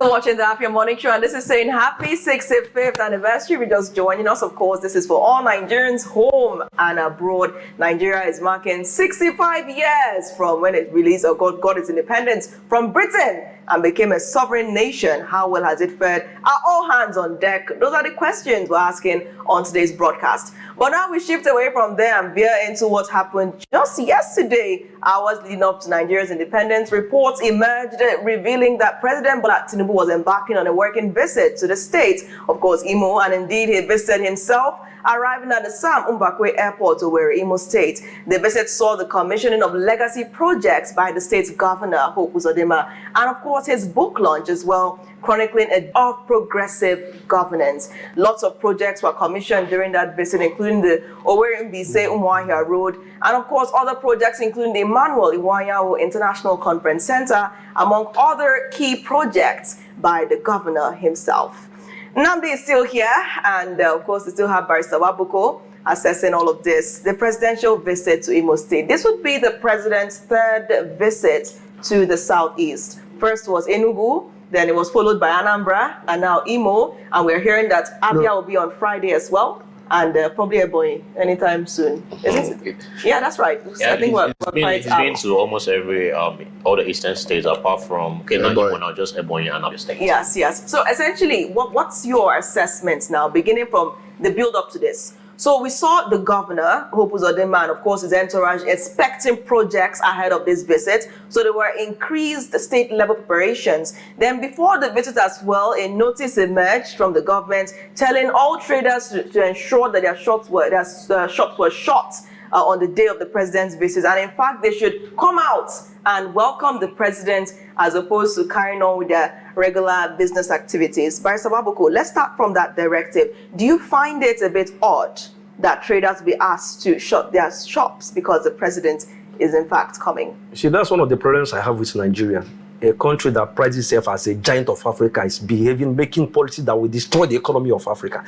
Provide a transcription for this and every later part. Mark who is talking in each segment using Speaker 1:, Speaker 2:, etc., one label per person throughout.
Speaker 1: Watching the Afia Morning Show, and this is saying happy 65th anniversary. We're just joining us. Of course, this is for all Nigerians home and abroad. Nigeria is marking 65 years from when it released or got its independence from Britain and became a sovereign nation. How well has it fared? Are all hands on deck? Those are the questions we're asking on today's broadcast. But now we shift away from there and veer into what happened just yesterday, hours leading up to Nigeria's independence. Reports emerged revealing that President Bola Tinubu was embarking on a working visit to the state, of course, Imo, and indeed he visited himself, arriving at the Sam Mbakwe Airport, Owerri-Imo State. The visit saw the commissioning of legacy projects by the state's governor, Hope Uzodimma, and of course his book launch as well, chronicling of progressive governance. Lots of projects were commissioned during that visit, including the Owerri-Mbaise-Umuahia Road, and of course other projects including the Emmanuel Iwuanyanwu International Conference Center, among other key projects by the governor himself. Nnamdi is still here, and of course we still have Barrister Wabuko assessing all of this. The presidential visit to Imo State. This would be the president's third visit to the southeast. First was Enugu, then it was followed by Anambra, and now Imo, and we're hearing that Afia will be on Friday as well, and probably Ebonyi anytime soon. Isn't it? Yeah, that's right.
Speaker 2: Yeah,
Speaker 1: I think
Speaker 2: he's been to almost every all the eastern states apart from now just Ebonyi and other states.
Speaker 1: Yes, yes. So essentially, what's your assessment now, beginning from the build up to this? So we saw the governor, Hope Uzodimma, and of course his entourage, expecting projects ahead of this visit. So there were increased state-level preparations. Then before the visit as well, a notice emerged from the government telling all traders to ensure that their shops were shut on the day of the president's visit. And in fact, they should come out and welcome the president as opposed to carrying on with their regular business activities. Barrister Wabuko, let's start from that directive. Do you find it a bit odd that traders be asked to shut their shops because the president is in fact coming?
Speaker 3: See, that's one of the problems I have with Nigeria. A country that prides itself as a giant of Africa is making policies that will destroy the economy of Africa.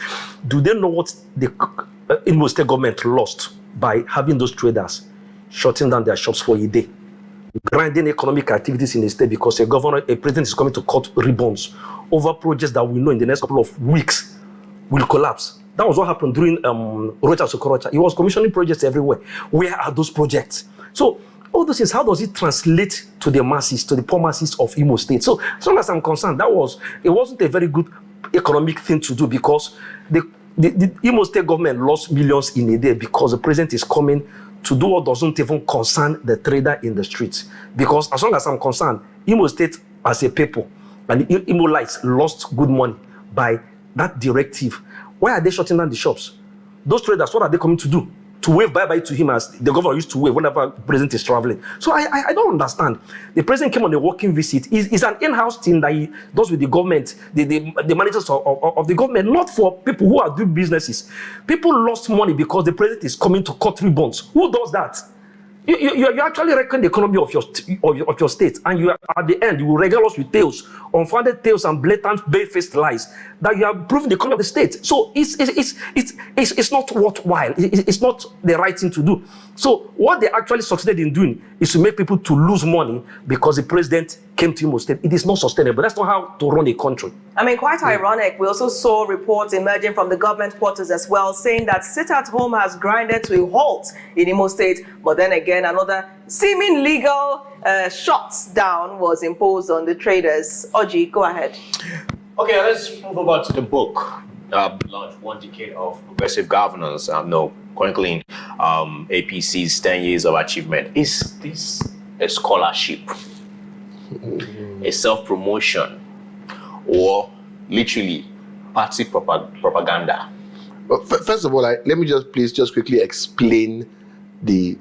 Speaker 3: Do they know what the Imo State government lost by having those traders shutting down their shops for a day, grinding economic activities in the state because a president is coming to cut ribbons over projects that we know in the next couple of weeks will collapse? That was what happened during Rocha Sokorocha. He was commissioning projects everywhere. Where are those projects? So all those things, how does it translate to the masses, to the poor masses of Imo State? So as long as I'm concerned, it wasn't a very good economic thing to do because the Imo State government lost millions in a day because the president is coming to do what doesn't even concern the trader in the streets. Because as long as I'm concerned, Imo State as a people and the Imolites lost good money by that directive. Why are they shutting down the shops? Those traders, what are they coming to do? To wave bye-bye to him as the governor used to wave whenever the president is traveling. So I don't understand. The president came on a working visit. It's an in-house thing that he does with the government, the managers of the government, not for people who are doing businesses. People lost money because the president is coming to cut ribbons. Who does that? You actually reckon the economy of your state, and you are, at the end you will regale us with tales, unfounded tales and blatant bare-faced lies that you are proving the economy of the state. So it's not worthwhile. It's not the right thing to do. So what they actually succeeded in doing is to make people to lose money because the president came to Imo State. It is not sustainable. That's not how to run a country.
Speaker 1: I mean, quite ironic. We also saw reports emerging from the government quarters as well, saying that sit-at-home has grinded to a halt in Imo State. But then again, another seeming legal shutdown was imposed on the traders. Oji, go ahead.
Speaker 2: Okay, let's move over to the book. Launched 1 decade of progressive governance. Chronicling APC's 10 years of achievement. Is this a scholarship, a self-promotion, or literally party propaganda?
Speaker 4: Well, first of all, let me just quickly explain the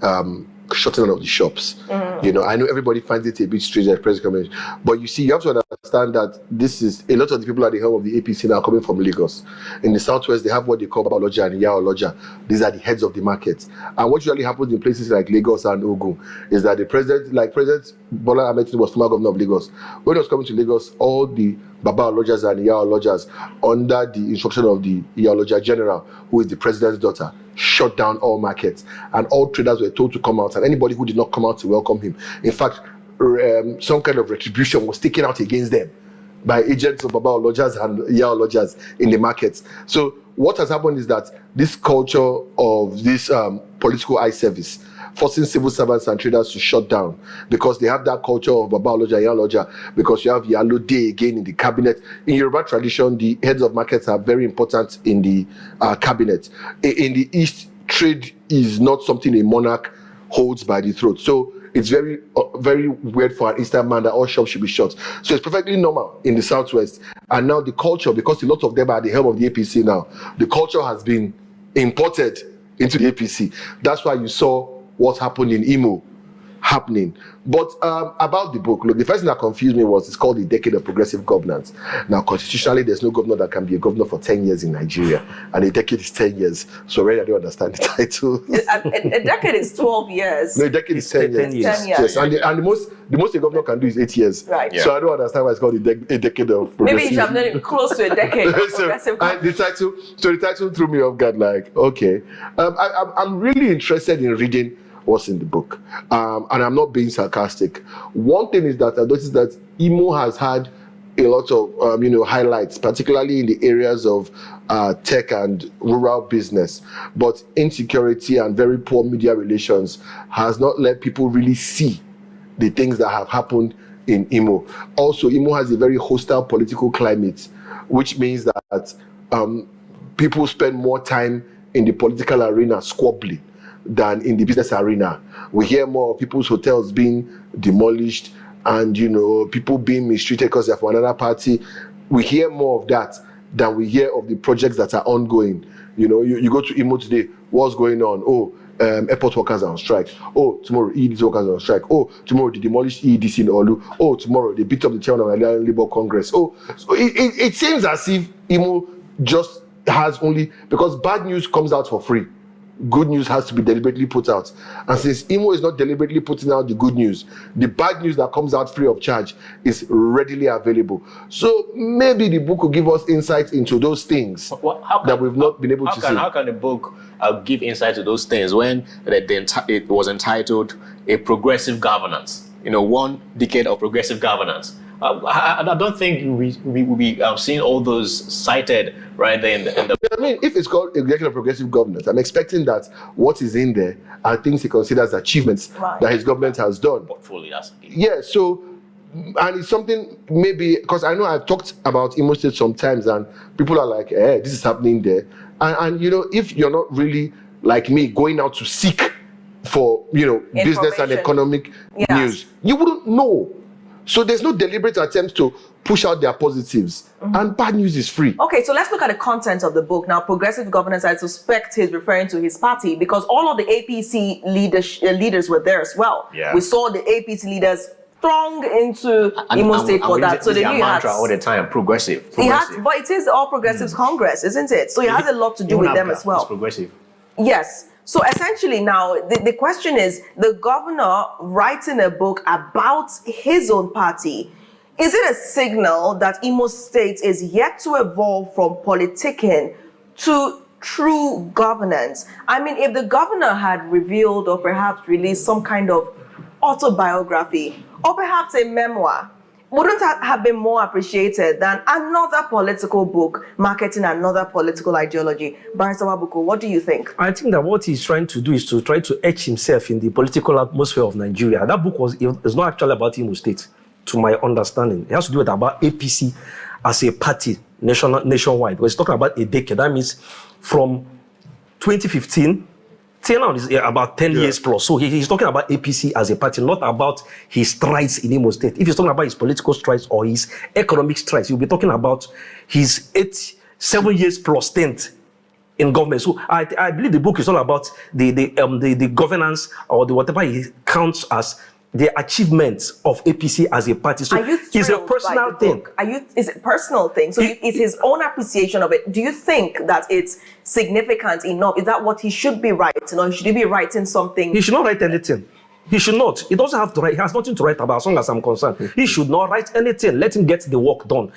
Speaker 4: shutting down of the shops. I know everybody finds it a bit strange at press conference, but you see, you have to understand that this is a lot of the people at the helm of the APC now coming from Lagos. In the southwest, they have what they call Babaloja and Yaoloja. These are the heads of the markets. And what usually happens in places like Lagos and Ogun is that the president, like President Bola Ahmed Tinubu was former governor of Lagos. When he was coming to Lagos, all the Babalojas and Yaolojas, under the instruction of the Yaoloja general, who is the president's daughter, shut down all markets, and all traders were told to come out, and anybody who did not come out to welcome him. In fact, some kind of retribution was taken out against them. by agents of Baba Olojas and Iya Olojas in the markets. So what has happened is that this culture of this political eye service, forcing civil servants and traders to shut down because they have that culture of Baba Oloja, Iya Oloja, because you have Yalo Day again in the cabinet. In Yoruba tradition, the heads of markets are very important in the cabinet. In the East, trade is not something a monarch holds by the throat. So it's very, very weird for an Eastern man that all shops should be shut. So it's perfectly normal in the Southwest. And now the culture, because a lot of them are at the helm of the APC now, the culture has been imported into the APC. That's why you saw what happened in Imo happening. But about the book, look, the first thing that confused me was it's called The Decade of Progressive Governance. Now, constitutionally, there's no governor that can be a governor for 10 years in Nigeria, and a decade is 10 years. So really, I don't understand the title.
Speaker 1: A decade is 12 years.
Speaker 4: No, a decade is 10 years.
Speaker 1: 10 years.
Speaker 4: Yes, and the most a governor can do is 8 years.
Speaker 1: Right.
Speaker 2: Yeah.
Speaker 4: So I don't understand why it's called a decade of progressive.
Speaker 1: Maybe you should have done it close to a decade of
Speaker 4: So,
Speaker 1: progressive
Speaker 4: and the title threw me off guard. Like, okay, I'm really interested in reading what's in the book, and I'm not being sarcastic. One thing is that I noticed that Imo has had a lot of highlights, particularly in the areas of tech and rural business, but insecurity and very poor media relations has not let people really see the things that have happened in Imo. Also, Imo has a very hostile political climate, which means that people spend more time in the political arena squabbling than in the business arena. We hear more of people's hotels being demolished and people being mistreated because they're from another party. We hear more of that than we hear of the projects that are ongoing. You go to Imo today, what's going on? Oh, airport workers are on strike. Oh, tomorrow EDC workers are on strike. Oh, tomorrow they demolished EDC in Olu. Oh, tomorrow they beat up the chairman of the Nigerian Labour Congress. Oh, so it seems as if Imo just has only, because bad news comes out for free, good news has to be deliberately put out. And since Imo is not deliberately putting out the good news, the bad news that comes out free of charge is readily available. So maybe the book will give us insight into those things that we've not been able to see.
Speaker 2: How can the book give insight to those things when it was entitled A Progressive Governance? 1 decade of progressive governance. I don't think we will be seeing all those cited right there in the.
Speaker 4: I mean, if it's called executive progressive governance, I'm expecting that what is in there are things he considers achievements that his government has done.
Speaker 2: Portfolio,
Speaker 4: yeah. So, and it's something maybe because I know I've talked about Imo State sometimes, and people are like, this is happening there, and if you're not really like me going out to seek for business and economic news, you wouldn't know. So there's no deliberate attempt to push out their positives, and bad news is free.
Speaker 1: Okay, so let's look at the content of the book. Now, Progressive Governance, I suspect he's referring to his party because all of the APC leaders were there as well.
Speaker 2: Yeah.
Speaker 1: We saw the APC leaders throng into Imo State for that. So they knew
Speaker 2: mantra all the time, progressive.
Speaker 1: But it is All Progressives Congress, isn't it? So it has a lot to do with them as well.
Speaker 2: It's progressive.
Speaker 1: Yes. So essentially now, the question is, the governor writing a book about his own party, is it a signal that Imo State is yet to evolve from politicking to true governance? I mean, if the governor had revealed or perhaps released some kind of autobiography or perhaps a memoir, wouldn't have been more appreciated than another political book marketing another political ideology? Barrister Wabuko, what do you think?
Speaker 3: I think that what he's trying to do is to try to etch himself in the political atmosphere of Nigeria. That book is not actually about Imo State, to my understanding. It has to do with about APC as a party nationwide. We're talking about a decade. That means from 2015 till now is about 10 years plus. So he's talking about APC as a party, not about his strides in Imo State. If he's talking about his political strides or his economic strides, he'll be talking about his 7 years plus stint in government. So I believe the book is all about the governance or the whatever he counts as the achievements of APC as a party. So it's a personal thing.
Speaker 1: Is it a personal thing? So it's his own appreciation of it. Do you think that it's significant enough? Is that what he should be writing, or should he be writing something?
Speaker 3: He should not write anything. He should not. He doesn't have to write. He has nothing to write about, as long as I'm concerned. He should not write anything. Let him get the work done.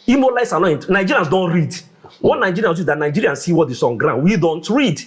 Speaker 3: Imo lives are not. Nigerians don't read. What Nigerians do is that Nigerians see what is on ground. We don't read.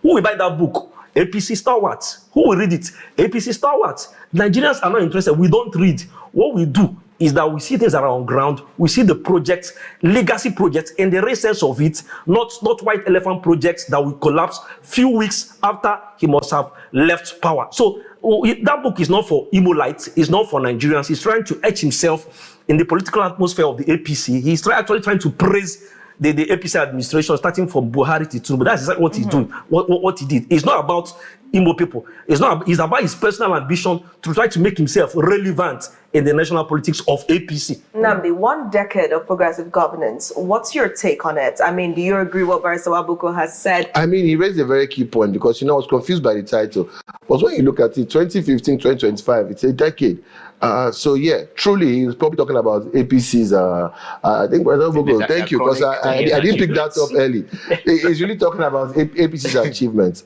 Speaker 3: Who will buy that book? APC stalwarts. Who will read it? APC stalwarts. Nigerians are not interested. We don't read. What we do is that we see things that are on ground, we see the projects, legacy projects, in the real sense of it, not white elephant projects that will collapse few weeks after he must have left power. So that book is not for Imolites, it's not for Nigerians. He's trying to etch himself in the political atmosphere of the APC. He's actually trying to praise the APC administration, starting from Buhari to Tinubu. That's exactly what he's doing, what he did. It's not about Imo people. It's about his personal ambition to try to make himself relevant in the national politics of APC.
Speaker 1: Nnamdi, 1 decade of progressive governance. What's your take on it? I mean, do you agree what Barrister Wabuko has said?
Speaker 4: I mean, he raised a very key point because, I was confused by the title. But when you look at it, 2015, 2025, it's a decade. So yeah, truly, he's probably talking about APC's. I think Barrister Wabuko, thank you, because I didn't pick that up early. He's really talking about APC's achievements.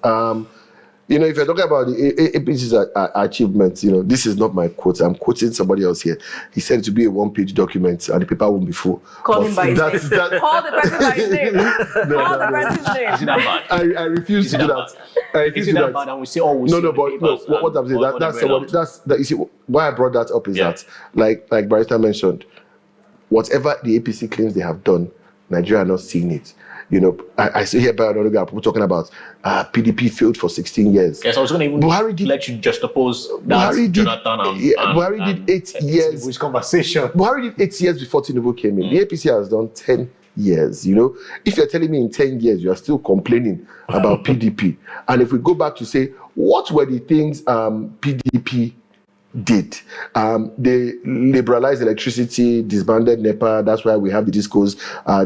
Speaker 4: If you're talking about the APC's achievements, this is not my quote. I'm quoting somebody else here. He said it to be a 1-page document and the paper won't be full.
Speaker 1: Call him by his name. Call the person by his name. Call the person's name.
Speaker 2: Is it that bad?
Speaker 4: I refuse to do that. I refuse to do that.
Speaker 2: Bad? And we say, what
Speaker 4: I'm saying, that you see, why I brought that up is that, like Barrister mentioned, whatever the APC claims they have done, Nigeria are not seeing it. I see here by another guy, people talking about PDP failed for 16 years.
Speaker 2: Yes, I was going to let you just oppose that.
Speaker 4: Buhari did 8 years.
Speaker 2: Which conversation?
Speaker 4: Buhari did 8 years before Tinubu came in. The APC has done 10 years. If you're telling me in 10 years you are still complaining about PDP, and if we go back to say what were the things PDP did. They liberalized electricity, disbanded NEPA. That's why we have the discos.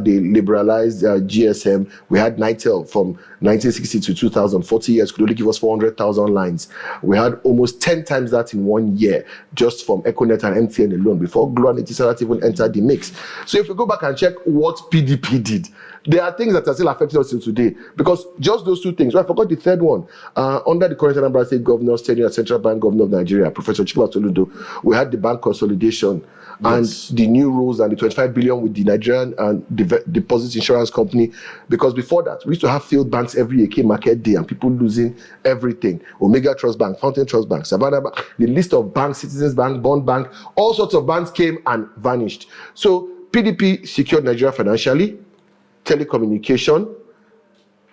Speaker 4: They liberalized GSM. We had NITEL from 1960 to 2000. 40 years could only give us 400,000 lines. We had almost 10 times that in 1 year, just from Econet and MTN alone, before Glo and Etisalat even entered the mix. So if we go back and check what PDP did, there are things that are still affecting us till today. Because just those two things. I forgot the third one. Under the current Anambra State Governor's tenure as Central Bank Governor of Nigeria, Professor Soludo, we had the bank consolidation and the new rules and the 25 billion with the Nigerian and Deposit Insurance Company. Because before that, we used to have failed banks every AK market day and people losing everything. Omega Trust Bank, Fountain Trust Bank, Savannah Bank, the list of banks, Citizens Bank, Bond Bank, all sorts of banks came and vanished. So PDP secured Nigeria financially, telecommunication,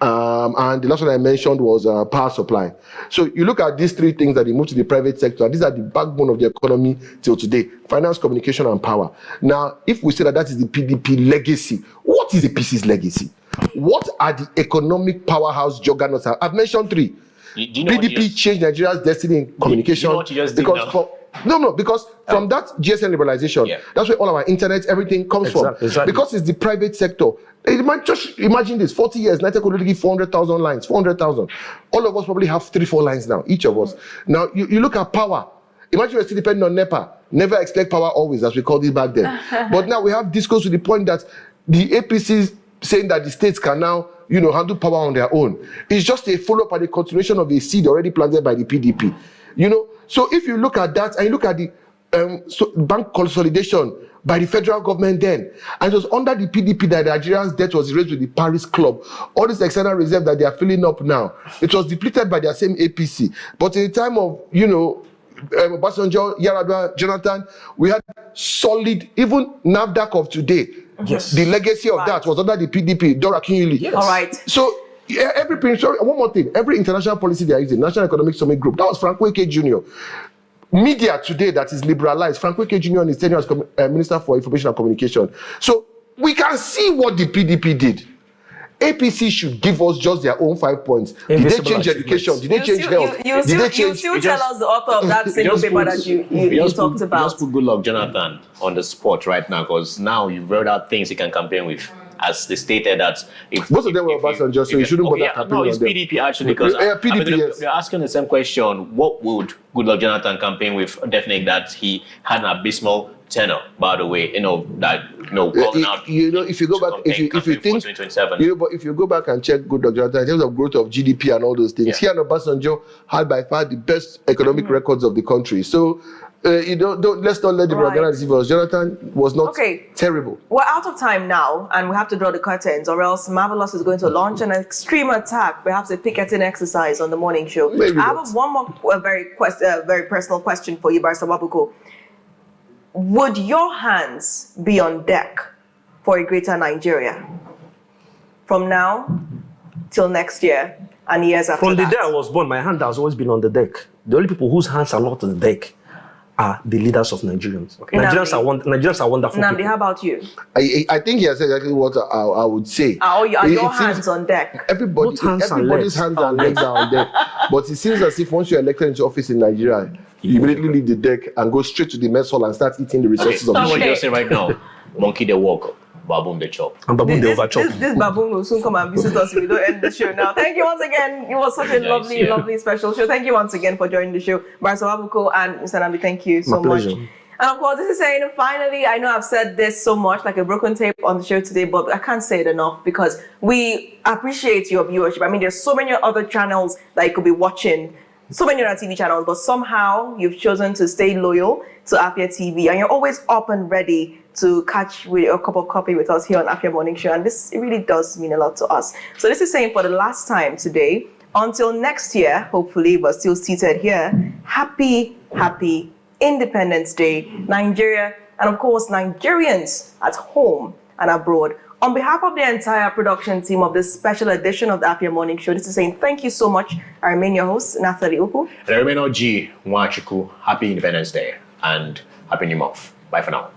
Speaker 4: and the last one I mentioned was power supply. So you look at these three things that they moved to the private sector, and these are the backbone of the economy till today: finance, communication, and power. Now, if we say that is the PDP legacy, what is the PC's legacy? What are the economic powerhouse juggernauts? I've mentioned three. PDP changed Nigeria's destiny in communication. Because from that GSM liberalization, that's where all our internet, everything comes from. Exactly. Because it's the private sector. Just imagine this: 40 years, Nigeria could only give 400,000 lines. 400,000. All of us probably have 3-4 lines now, each of us. Now you look at power. Imagine we're still depending on NEPA. Never expect power always, as we called it back then. But now we have discourse to the point that the APCs saying that the states can now, handle power on their own. It's just a follow-up and a continuation of a seed already planted by the PDP. So if you look at that and you look at the bank consolidation by the federal government then, and it was under the PDP that Nigeria's debt was raised with the Paris Club. All this external reserve that they are filling up now, it was depleted by their same APC. But in the time of, Obasanjo, Yaradua, Jonathan, we had solid, even NAFDAC of today.
Speaker 3: Yes.
Speaker 4: The legacy of that was under the PDP, Dora Kinyuli.
Speaker 1: Yes. All right.
Speaker 4: So one more thing, every international policy they are using, National Economic Summit Group, that was Frank Wike Jr. Media today that is liberalized, Frank Wike Jr. and his tenure as Minister for Information and Communication. So we can see what the PDP did. APC should give us just their own 5 points. Did they change education? Did they change health?
Speaker 1: You still tell us the author of that single paper that you talked about.
Speaker 2: Just put Goodluck Jonathan on the spot right now, because now you've read out things he can campaign with. As they stated that if
Speaker 4: most of them were Obasanjo, so you shouldn't bother campaigning on them.
Speaker 2: No, it's PDP actually, because
Speaker 4: PDP,
Speaker 2: they're asking the same question. What would Goodluck Jonathan campaign with? Definitely that he had an abysmal tenor, by the way, calling out.
Speaker 4: If you go back, if you think, but if you go back and check Goodluck Jonathan in terms of growth of GDP and all those things, he and Obasanjo had by far the best economic records of the country. So. Let's not let the propaganda deceive us. Jonathan was not terrible.
Speaker 1: We're out of time now, and we have to draw the curtains, or else Marvelous is going to launch an extreme attack, perhaps a picketing exercise on the morning show.
Speaker 4: Maybe
Speaker 1: I have one more very personal question for you, Barrister Wabuko. would your hands be on deck for a greater Nigeria from now till next year and years after
Speaker 3: From the
Speaker 1: that?
Speaker 3: day I was born, my hand has always been on the deck. The only people whose hands are not on the deck are the leaders of Nigerians.
Speaker 1: Okay.
Speaker 3: Nigerians are wonderful
Speaker 1: Namdi,
Speaker 3: people.
Speaker 1: how about you?
Speaker 4: I think he has said exactly what I would say.
Speaker 1: Are your
Speaker 4: It
Speaker 1: hands
Speaker 4: seems
Speaker 1: on deck?
Speaker 3: Both hands and
Speaker 4: Everybody's
Speaker 3: legs.
Speaker 4: hands and legs are on deck. But it seems as if once you're elected into office in Nigeria, you immediately leave the deck and go straight to the mess hall and start eating the resources of
Speaker 2: You know
Speaker 4: the
Speaker 2: what
Speaker 1: Okay.
Speaker 2: you're saying right now? Monkey they walk, baboon they chop.
Speaker 3: And Babu, they overchop.
Speaker 1: This baboon will soon come and visit us if we don't end the show now. Thank you once again. It was such a
Speaker 2: Nice,
Speaker 1: lovely,
Speaker 2: yeah.
Speaker 1: lovely special show. Thank you once again for joining the show. Barrister Wabuko and Mr. Namdi, thank you so
Speaker 3: My
Speaker 1: much.
Speaker 3: pleasure.
Speaker 1: And of course, this is saying, finally, I know I've said this so much, like a broken tape on the show today, but I can't say it enough because we appreciate your viewership. I mean, there's so many other channels that you could be watching, so many other TV channels, but somehow you've chosen to stay loyal to Afia TV, and you're always up and ready to catch with a cup of coffee with us here on Afia Morning Show, and this, it really does mean a lot to us. So this is saying for the last time today, until next year, hopefully we're still seated here, happy Independence Day, Nigeria, and of course, Nigerians at home and abroad. On behalf of the entire production team of this special edition of the Afia Morning Show, this is saying thank you so much. I remain your host, Nathalie Uku.
Speaker 2: And I remain OG Nwachuku. Happy Independence Day and Happy New Month. Bye for now.